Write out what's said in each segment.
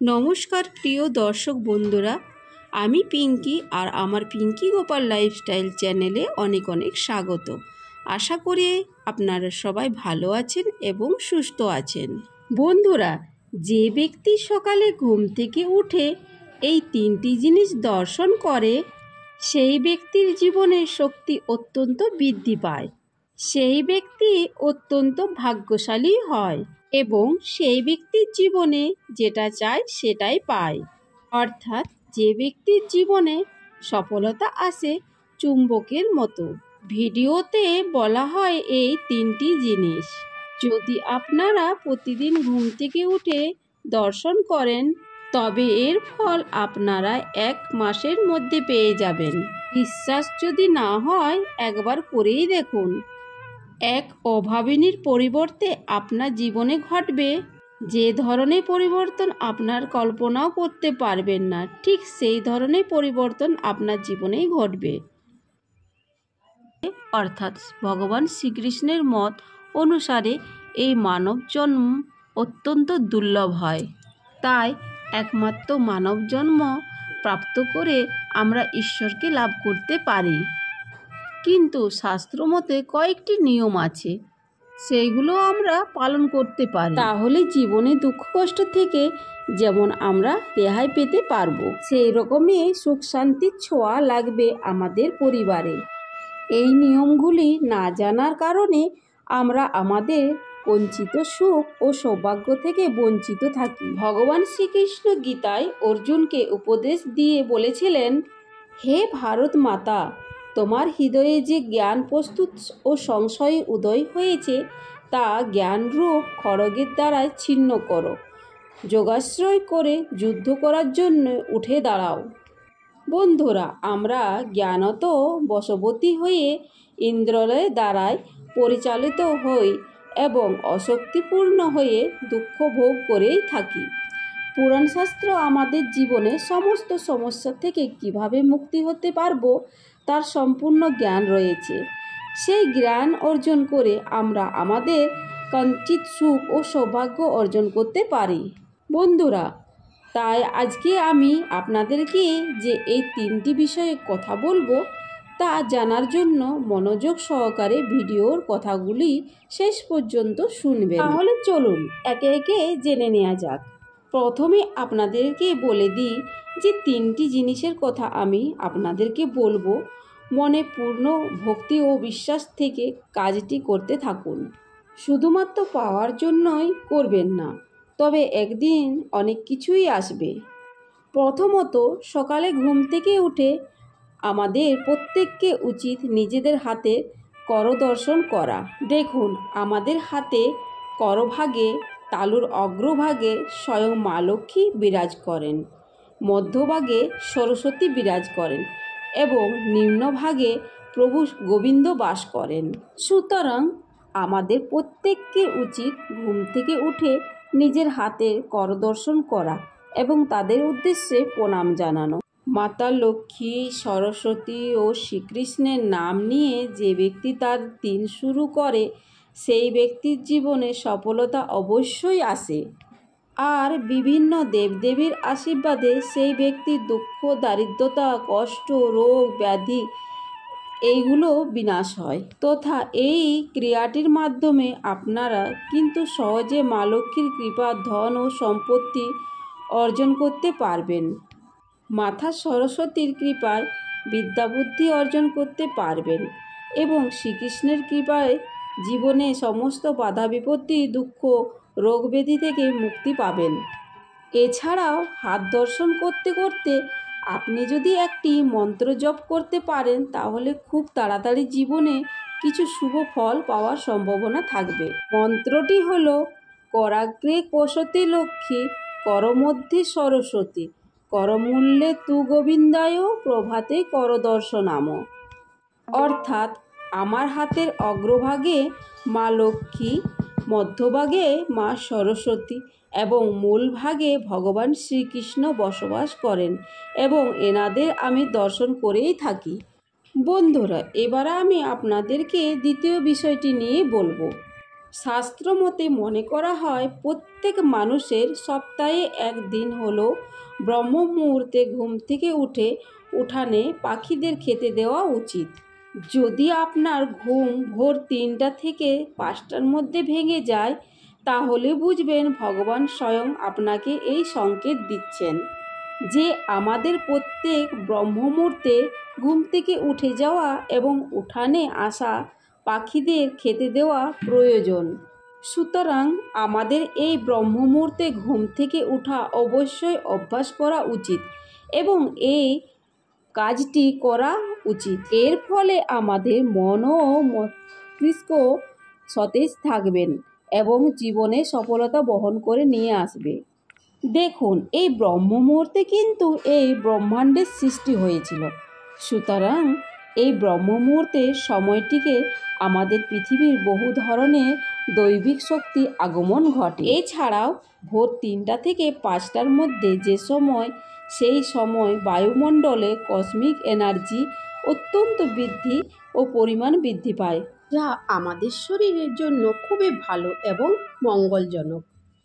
নমস্কার প্রিয় দর্শক বন্ধুরা, আমি পিঙ্কি আর আমার পিঙ্কি গোপাল লাইফস্টাইল চ্যানেলে অনেক অনেক স্বাগত। আশা করি আপনারা সবাই ভালো আছেন এবং সুস্থ আছেন। বন্ধুরা, যে ব্যক্তি সকালে ঘুম থেকে উঠে এই তিনটি জিনিস দর্শন করে সেই ব্যক্তির জীবনে শক্তি অত্যন্ত বৃদ্ধি পায়। সেই ব্যক্তি অত্যন্ত ভাগ্যশালী হয় এবং সেই ব্যক্তির জীবনে যেটা চায় সেটাই পায়। অর্থাৎ যে ব্যক্তির জীবনে সফলতা আসে চুম্বকের মতো। ভিডিওতে বলা হয় এই তিনটি জিনিস। যদি আপনারা প্রতিদিন ঘুম থেকে উঠে দর্শন করেন তবে এর ফল আপনারা 1 মাসের মধ্যে পেয়ে যাবেন। বিশ্বাস যদি না হয় একবার করেই দেখুন। এক অভাবিনীর পরিবর্তে আপনার জীবনে ঘটবে যে ধরনের পরিবর্তন আপনার কল্পনাও করতে পারবেন না, ঠিক সেই ধরনের পরিবর্তন আপনার জীবনেই ঘটবে। অর্থাৎ ভগবান শ্রীকৃষ্ণের মত অনুসারে এই মানব জন্ম অত্যন্ত দুর্লভ হয়। তাই একমাত্র মানব জন্ম প্রাপ্ত করে আমরা ঈশ্বরকে লাভ করতে পারি। কিন্তু শাস্ত্র মতে কয়েকটি নিয়ম আছে, সেইগুলো আমরা পালন করতে পারি। তাহলে জীবনে দুঃখ কষ্ট থেকে যেমন আমরা রেহাই পেতে পারবো, সেই রকমই সুখ শান্তির ছোঁয়া লাগবে আমাদের পরিবারে। এই নিয়মগুলি না জানার কারণে আমরা আমাদের বঞ্চিত সুখ ও সৌভাগ্য থেকে বঞ্চিত থাকি। ভগবান শ্রীকৃষ্ণ গীতায় অর্জুনকে উপদেশ দিয়ে বলেছিলেন, হে ভারত মাতা, তোমার হৃদয়ে যে জ্ঞান প্রস্তুত ও সংশয়ে উদয় হয়েছে তা জ্ঞানরূপ খড়গের দ্বারা ছিন্ন করো। যোগাশ্রয় করে যুদ্ধ করার জন্য উঠে দাঁড়াও। বন্ধুরা, আমরা জ্ঞানত বশবর্তী হয়ে ইন্দ্রিয়ের দ্বারাই পরিচালিত হই এবং অশক্তিপূর্ণ হয়ে দুঃখ ভোগ করেই থাকি। পুরাণশাস্ত্র আমাদের জীবনের সমস্ত সমস্যা থেকে কিভাবে মুক্তি হতে পারবো তার সম্পূর্ণ জ্ঞান রয়েছে। সেই জ্ঞান অর্জন করে আমরা আমাদের কাঙ্ক্ষিত সুখ ও সৌভাগ্য অর্জন করতে পারি। বন্ধুরা, তাই আজকে আমি আপনাদেরকে যে এই তিনটি বিষয়ে কথা বলবো তা জানার জন্য মনোযোগ সহকারে ভিডিওর কথাগুলি শেষ পর্যন্ত শুনবেন। তাহলে চলুন একে একে জেনে নেওয়া যাক। প্রথমে আপনাদেরকে বলে দিই যে তিনটি জিনিসের কথা আমি আপনাদেরকে বলবো। মনে পূর্ণ ভক্তি ও বিশ্বাস থেকে কাজটি করতে থাকুন। শুধুমাত্র পাওয়ার জন্যই করবেন না, তবে একদিন অনেক কিছুই আসবে। প্রথমত, সকালে ঘুম থেকে উঠে আমাদের প্রত্যেককে উচিত নিজেদের হাতে করদর্শন করা। দেখুন, আমাদের হাতে করভাগে তালুর অগ্রভাগে স্বয়ং মা লক্ষ্মী বিরাজ করেন, মধ্যভাগে সরস্বতী বিরাজ করেন এবং নিম্নভাগে প্রভু গোবিন্দ বাস করেন। সুতরাং আমাদের প্রত্যেককে উচিত ঘুম থেকে উঠে নিজের হাতের করদর্শন করা এবং তাদের উদ্দেশ্যে প্রণাম জানানো। মাতা লক্ষ্মী, সরস্বতী ও শ্রীকৃষ্ণের নাম নিয়ে যে ব্যক্তি তার দিন শুরু করে সেই ব্যক্তির জীবনে সফলতা অবশ্যই আসে। আর বিভিন্ন দেবদেবীর আশীর্বাদে সেই ব্যক্তির দুঃখ, দারিদ্রতা, কষ্ট, রোগ, ব্যাধি এইগুলো বিনাশ হয়। তথা এই ক্রিয়াটির মাধ্যমে আপনারা কিন্তু সহজে মা লক্ষ্মীর কৃপা, ধন ও সম্পত্তি অর্জন করতে পারবেন। মাতা সরস্বতীর কৃপায় বিদ্যা বুদ্ধি অর্জন করতে পারবেন এবং শ্রীকৃষ্ণের কৃপায় জীবনে সমস্ত বাধা বিপত্তি, দুঃখ, রোগ ব্যাধি থেকে মুক্তি পাবেন। এছাড়াও হাত দর্শন করতে করতে আপনি যদি একটি মন্ত্র জপ করতে পারেন তাহলে খুব তাড়াতাড়ি জীবনে কিছু শুভ ফল পাওয়ার সম্ভাবনা থাকবে। মন্ত্রটি হলো, করাগ্রে কোষতে লক্ষ্মী, করমধ্যে সরস্বতী, করমূলে তু গোবিন্দায়, প্রভাতে করদর্শনাম। অর্থাৎ আমার হাতের অগ্রভাগে মা লক্ষ্মী, মধ্যভাগে মা সরস্বতী এবং মূল ভাগে ভগবান শ্রীকৃষ্ণ বসবাস করেন এবং এনাদের আমি দর্শন করেই থাকি। বন্ধুরা, এবার আমি আপনাদেরকে দ্বিতীয় বিষয়টি নিয়ে বলবো। শাস্ত্র মতে মনে করা হয় প্রত্যেক মানুষের সপ্তাহে একদিন হলো ব্রহ্ম মুহূর্তে ঘুম থেকে উঠে উঠানে পাখিদের খেতে দেওয়া উচিত। যদি আপনার ঘুম ভোর 3টা থেকে 5টার মধ্যে ভেঙে যায়, তাহলে বুঝবেন ভগবান স্বয়ং আপনাকে এই সংকেত দিচ্ছেন যে আমাদের প্রত্যেক ব্রহ্ম মুহূর্তে ঘুম থেকে উঠে যাওয়া এবং উঠানে আসা পাখিদের খেতে দেওয়া প্রয়োজন। সুতরাং আমাদের এই ব্রহ্ম মুহূর্তে ঘুম থেকে ওঠা অবশ্যই অভ্যাস করা উচিত এবং এই কাজটি করা উচিত। এর ফলে আমাদের মন ও মস্তিষ্ক সতেজ থাকবেন এবং জীবনে সফলতা বহন করে নিয়ে আসবে। দেখুন, এই ব্রহ্ম মুহূর্তে কিন্তু এই ব্রহ্মাণ্ডের সৃষ্টি হয়েছিল। সুতরাং এই ব্রহ্ম মুহূর্তের সময়টিকে আমাদের পৃথিবীর বহু ধরনের দৈবিক শক্তি আগমন ঘটে। এছাড়াও ভোর 3টা থেকে 5টার মধ্যে যে সময়, সেই সময় বায়ুমণ্ডলে কসমিক এনার্জি অত্যন্ত বৃদ্ধি ও পরিমাণ বৃদ্ধি পায়, যা আমাদের শরীরের জন্য খুবই ভালো এবং মঙ্গলজনক।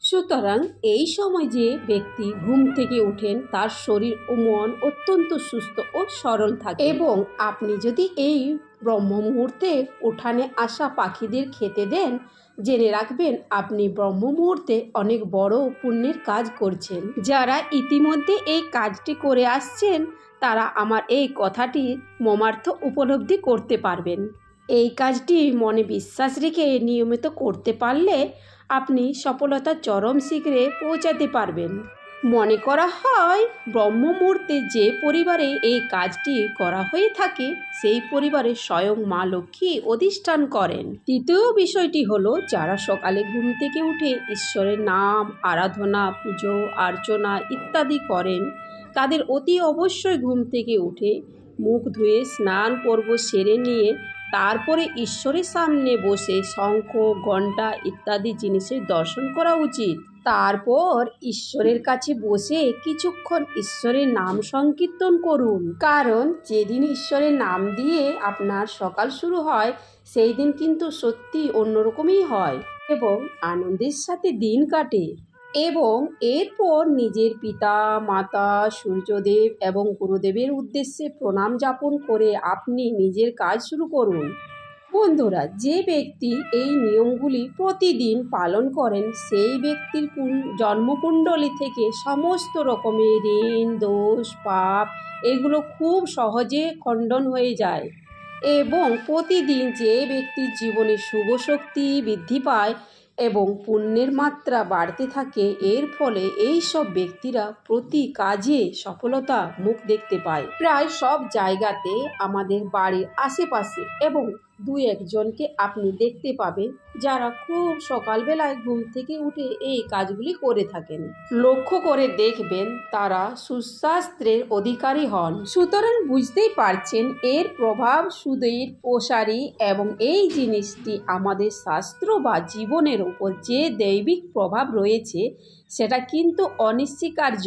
সুতরাং এই সময় যে ব্যক্তি ঘুম থেকে ওঠেন তার শরীর ও মন অত্যন্ত সুস্থ ও সরল থাকে। এবং আপনি যদি এই ব্রহ্ম মুহূর্তে উঠানে আসা পাখিদের খেতে দেন, জেনে রাখবেন আপনি ব্রহ্ম মুহূর্তে অনেক বড় পুণ্যের কাজ করছেন। যারা ইতিমধ্যে এই কাজটি করে আসছেন তারা আমার এই কথাটি মর্মার্থ উপলব্ধি করতে পারবেন। এই কাজটি মনে বিশ্বাস রেখে নিয়মিত করতে পারলে আপনি সফলতার চরম শিখরে পৌঁছাতে পারবেন। মনে করা হয় ব্রহ্ম মুহূর্তে যে পরিবারে এই কাজটি করা হয়ে থাকে সেই পরিবারে স্বয়ং মা লক্ষ্মী অধিষ্ঠান করেন। তৃতীয় বিষয়টি হলো, যারা সকালে ঘুম থেকে উঠে ঈশ্বরের নাম, আরাধনা, পুজো, অর্চনা ইত্যাদি করেন তাদের অতি অবশ্যই ঘুম থেকে উঠে মুখ ধুয়ে স্নান পর্ব সেরে নিয়ে তারপরে ঈশ্বরের সামনে বসে শঙ্খ, ঘণ্টা ইত্যাদি জিনিসের দর্শন করা উচিত। তারপর ঈশ্বরের কাছে বসে কিছুক্ষণ ঈশ্বরের নাম সংকীর্তন করুন, কারণ যেদিন ঈশ্বরের নাম দিয়ে আপনার সকাল শুরু হয় সেই দিন কিন্তু সত্যি অন্যরকমই হয় এবং আনন্দের সাথে দিন কাটে। এবং এরপর নিজের পিতা, মাতা, সূর্যদেব এবং গুরুদেবের উদ্দেশ্যে প্রণাম জ্ঞাপন করে আপনি নিজের কাজ শুরু করুন। বন্ধুরা, যে ব্যক্তি এই নিয়মগুলি প্রতিদিন পালন করেন সেই ব্যক্তির জন্মকুণ্ডলী থেকে সমস্ত রকমের ঋণ, দোষ, পাপ এগুলো খুব সহজে খণ্ডন হয়ে যায় এবং প্রতিদিন যে ব্যক্তির জীবনে শুভ শক্তি বৃদ্ধি পায় এবং পুণ্যের মাত্রা বাড়তে থাকে, এর ফলে এই সব ব্যক্তিরা প্রতি কাজে সফলতা মুখ দেখতে পায়। প্রায় সব জায়গাতে আমাদের বাড়ির আশেপাশে এবং 2-1জনকে আপনি দেখতে পাবেন যারা খুব সকালবেলায় ঘুম থেকে উঠে এই কাজগুলি করে থাকেন। লক্ষ্য করে দেখবেন তারা সুস্বাস্থ্যের অধিকারী হন। সুতরাং বুঝতেই পারছেন এর প্রভাব সুদূর প্রসারী এবং এই জিনিসটি আমাদের শাস্ত্র বা জীবনের উপর যে দৈবিক প্রভাব রয়েছে সেটা কিন্তু অনস্বীকার্য।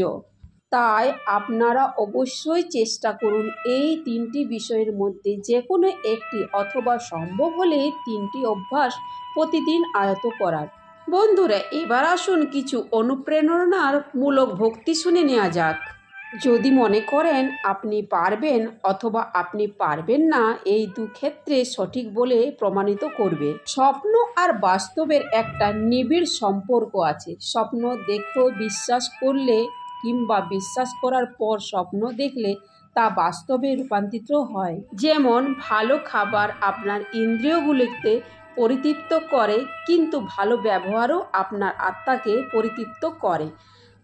তাই আপনারা অবশ্যই চেষ্টা করুন এই 3টি বিষয়ের মধ্যে যে কোনো একটি, অথবা সম্ভব হলে 3টি অভ্যাস প্রতিদিন আয়ত্ত করার। বন্ধুরা, এবার আসুন কিছু অনুপ্রেরণার মূলক ভক্তি শুনে নেওয়া যাক। যদি মনে করেন আপনি পারবেন অথবা আপনি পারবেন না, এই ক্ষেত্রে সঠিক বলে প্রমাণিত করবে। স্বপ্ন আর বাস্তবের একটা নিবিড় সম্পর্ক আছে। স্বপ্ন দেখতে বিশ্বাস করলে কিংবা বিশ্বাস করার পর স্বপ্ন দেখলে তা বাস্তবে রূপান্তরিত হয়। যেমন ভালো খাবার আপনার ইন্দ্রিয়গুলিকে পরিতৃপ্ত করে, কিন্তু ভালো ব্যবহারও আপনার আত্মাকে পরিতৃপ্ত করে।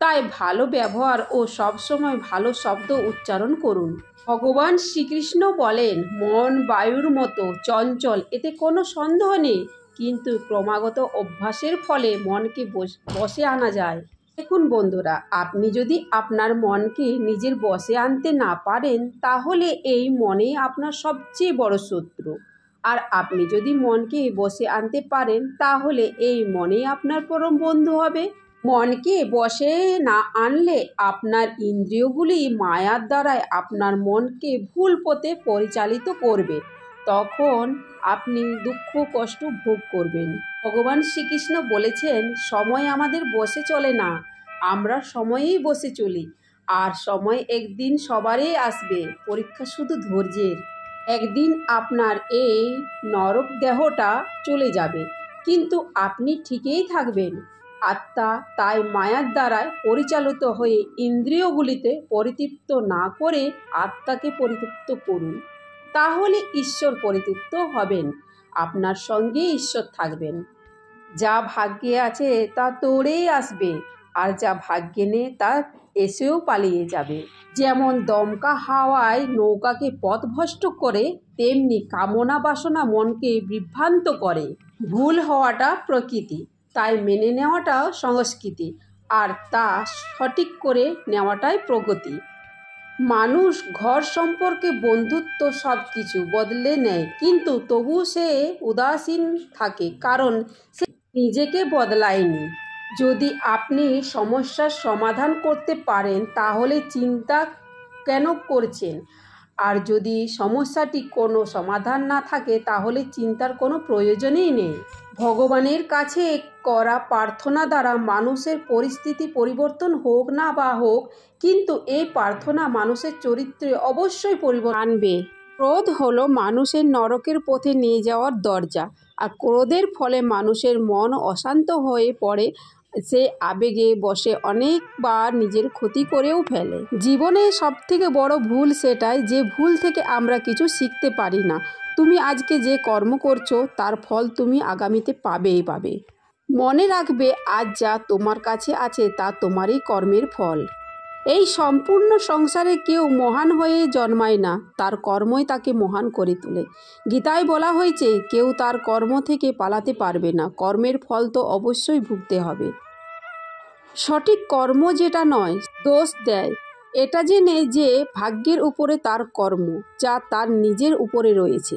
তাই ভালো ব্যবহার ও সবসময় ভালো শব্দ উচ্চারণ করুন। ভগবান শ্রীকৃষ্ণ বলেন, মন বায়ুর মতো চঞ্চল, এতে কোনো সন্দেহ নেই, কিন্তু ক্রমাগত অভ্যাসের ফলে মনকে বশে আনা যায়। দেখুন বন্ধুরা, আপনি যদি আপনার মনকে নিজের বশে আনতে না পারেন তাহলে এই মনেই আপনার সবচেয়ে বড় শত্রু। আর আপনি যদি মনকে বশে আনতে পারেন তাহলে এই মনেই আপনার পরম বন্ধু হবে। মনকে বশে না আনলে আপনার ইন্দ্রিয়গুলি মায়ার দ্বারায় আপনার মনকে ভুল পথে পরিচালিত করবে। তখন আপনি দুঃখ কষ্ট ভোগ করবেন। ভগবান শ্রীকৃষ্ণ বলেছেন, সময় আমাদের বসে চলে না, আমরা সময়েই বসে চলি। আর সময় একদিন সবারই আসবে, পরীক্ষা শুধু ধৈর্যের। একদিন আপনার এই নরক দেহটা চলে যাবে, কিন্তু আপনি ঠিকই থাকবেন। আত্মা তাই মায়ার দ্বারায় পরিচালিত হয়ে ইন্দ্রিয়গুলিতে পরিতৃপ্ত না করে আত্মাকে পরিতৃপ্ত করুন, তাহলে ঈশ্বর পরিতৃপ্ত হবেন, আপনার সঙ্গে ঈশ্বর থাকবেন। যা ভাগ্যে আছে তা তোড়েই আসবে, আর যা ভাগ্যে নেই তা এসেও পালিয়ে যাবে। যেমন দমকা হাওয়ায় নৌকাকে পথভ্রষ্ট করে, তেমনি কামনা বাসনা মনকে বিভ্রান্ত করে। ভুল হওয়াটা প্রকৃতি, তাই মেনে নেওয়াটাও সংস্কৃতি, আর তা সঠিক করে নেওয়াটাই প্রগতি। মানুষ ঘর সম্পর্কে বন্ধুত্ব সব কিছু বদলে নেয়, কিন্তু তবুও সে উদাসীন থাকে, কারণ সে নিজেকে বদলায়নি। যদি আপনি সমস্যার সমাধান করতে পারেন তাহলে চিন্তা কেন করছেন? আর যদি সমস্যাটি কোনো সমাধান না থাকে তাহলে চিন্তার কোনো প্রয়োজনই নেই। ভগবানের কাছে করা প্রার্থনা দ্বারা মানুষের পরিস্থিতি পরিবর্তন হোক না বা হোক, কিন্তু এই প্রার্থনা মানুষের চরিত্রে অবশ্যই পরিবর্তন আনবে। ক্রোধ হলো মানুষের নরকের পথে নিয়ে যাওয়ার দরজা, আর ক্রোধের ফলে মানুষের মন অশান্ত হয়ে পড়ে, সে আবেগে বসে অনেকবার নিজের ক্ষতি করেও ফেলে। জীবনে সবথেকে বড় ভুল সেটাই, যে ভুল থেকে আমরা কিছু শিখতে পারি না। তুমি আজকে যে কর্ম করছো তার ফল তুমি আগামীতে পাবেই পাবে। মনে রাখবে, আজ যা তোমার কাছে আছে তা তোমারই কর্মের ফল। এই সম্পূর্ণ সংসারে কেউ মহান হয়ে জন্মায় না, তার কর্মই তাকে মহান করে তোলে। গীতায় বলা হয়েছে, কেউ তার কর্ম থেকে পালাতে পারবে না, কর্মের ফল তো অবশ্যই ভুগতে হবে। সঠিক কর্ম যেটা নয়, দোষ দেয়, এটা জেনে যে ভাগ্যের উপরে তার কর্ম, যা তার নিজের উপরে রয়েছে।